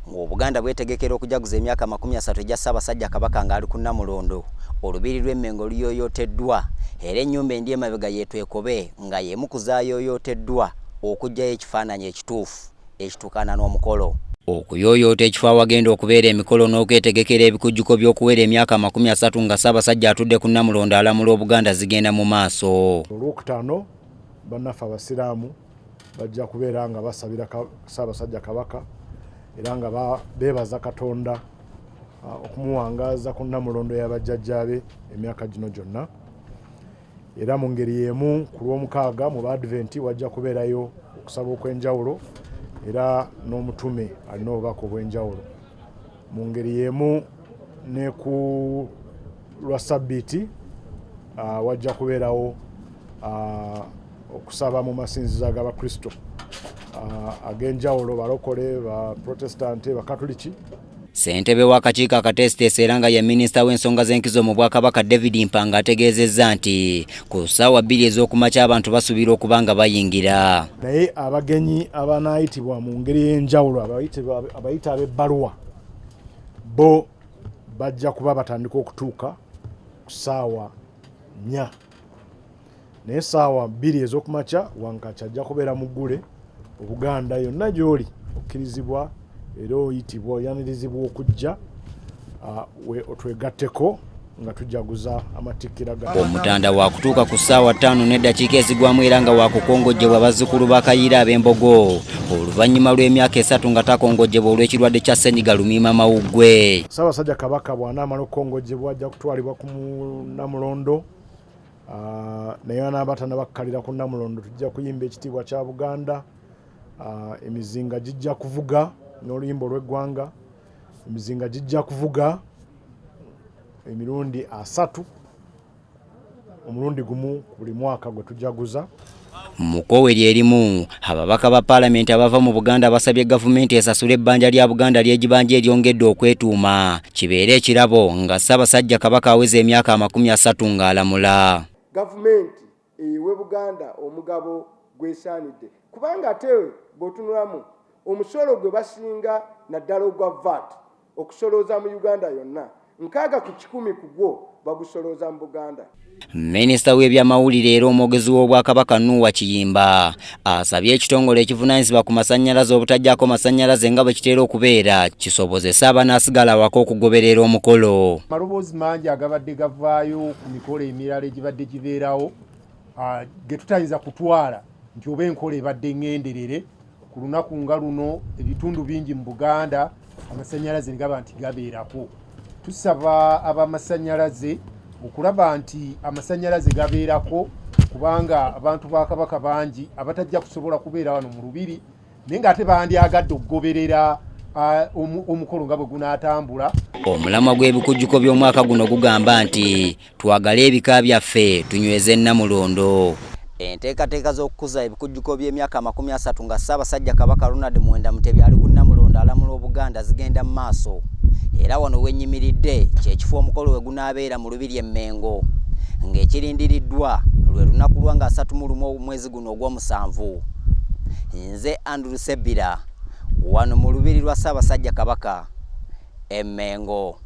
ng'Obuganda bwetegekera okujaguza emyaka 30 egya Ssaabasajja Kabaka ng'ali ku Namulondo. Olubiri lw'Emmengo luyooyooteddwa era ennyumba endi emabega yeetwekobe nga y'emu ku zaayooyooteddwa okuggyayo ekifaananyi ekituufu ekituukana n'omukolo. Okuyooyoota ekifo awagenda okubeera emikolo n'okwetegekera ebikujjuko by'okuwera emyaka 30 nga Ssaabasajja atudde ku Namulondo alamula Obuganda zigenda mu maaso. Olwokutaano bannaffe Abasiraamu bajja kubeera nga basabira Ssaabasajja Kabaka era nga beebaza Katonda okumuwangaaza ku Namulondo y'abajjajjaabe emyaka gino gyonna. Era mu ngeri y'emu ku Lwomukaaga mu Badventi wajja kubeerayo okusaba okw'enjawulo era n'omutume alina obubaka obw'enjawulo. Mu ngeri y'emu ne ku Lwassabbiiti wajja kubeerawo okusaba mu masinzizo g'Abakristo ag'enjawulo, balokole, ba Protestanti, Bakatuliki. Ssentebe w'akakiiko akateesiteesi era nga ye minisita w'ensonga z'enkizo mu Bwakabaka David Mpanga ategeezezza nti ku ssaawa 2 ez'okumakya abantu basuubira okuba nga bayingira. Naye abagenyi abanaayitibwa mu ngeri y'enjawulo abayita ab'ebbaluwa bo bajja kuba batandika okutuuka ku ssaawa 4. Naye ssaawa 2 ez'okumakya Wankaki ajja kubeera mu Ggule. Obuganda yonna gy'oli okkirizibwa era oyitibwa oyanirizibwa okujja otwegatteko nga tujaguza Amatikkira ga Omutanda waakutuuka ku ssaawa 5 n'eddakiika ezigwamu era nga waakukongojjebwa bazzukulu ba Kayiira ab'Embogo oluvannyuma lw'emyaka 3 nga takongojjebwa olw'ekirwadde kya Ssennyiga Lumiimamawuggwe. Ssaabasajja Kabaka bw'anaamala okukongojjebwa ajja kutwalibwa ku Namulondo. Naye n'abatana bakkalira ku Namulondo tujja kuyimba ekitiibwa kya Buganda. Emizinga gijja kuvuga n'oluyimba olw'eggwanga. Emizinga gijja kuvuga emirundi 3, omulundi gumu buli mwaka gwe tujaguza. Mu kkowe lyerimu ababaka ba Paalamenti abava mu Buganda basabye gavumenti esasule ebbanja lya Buganda ly'egibanja eryongedde okwetuuma kibeere ekirabo nga Ssaabasajja Kabaka aweza emyaka 30 ng'alamula. Gavumenti ewe Buganda omugabo gwesaanidde kubanga ate bw'otunulamu omusolo gwe basinga naddala ogwa VAT okusolooza mu Uganda yonna 60% ku gwo bagusolooza mu Buganda. Minisita w'ebyamawulire era omwogezi w'Obwakabaka Nuuwa Kiyimba asabye ekitongole ekivunaanyizibwa ku masannyalaze obutajjaako masannyalaze nga bwe kitera okubeera kisobozesa abanaasigala awaka okugoberera omukolo. Amaloboozi mangi agabadde gavaayo ku mikolo emirala egibadde gibeerawo ge tutayinza kutwala nti oba enkola ebadde ngenderere. Ku lunaku nga luno ebitundu bingi mu Buganda amasannyalaze ne gaba nti gabeerako. Tusaba ab'amasannyalaze okulaba nti amasannyalaze gabeerako kubanga abantu ba Kabaka bangi abatajja kusobola kubeera wano mu lubiri naye ng'ate bandyagadde okugoberera omukolo nga bwe gunaatambula. Omulamwa gw'ebikujjuko by'omwaka guno gugamba nti twagale ebika byaffe tunyweze Namulondo. Enteekateeka z'okukuza ebikujjuko by'emyaka 30 nga Ssaabasajja Kabaka Ronald Muwenda Mutebi ali ku Namulondo alamula Obuganda zigenda mu maaso. Era wano wennyimiridde kyekifo omukolo we gunaabeera mu lubiri Emmengo ng'ekirindiriddwa lwe lunaku lwa 31 mwezi guno ogw'omusanvu. Nze Andrew Sebbira wano mu lubiri lwa Ssaabasajja Kabaka Emmengo.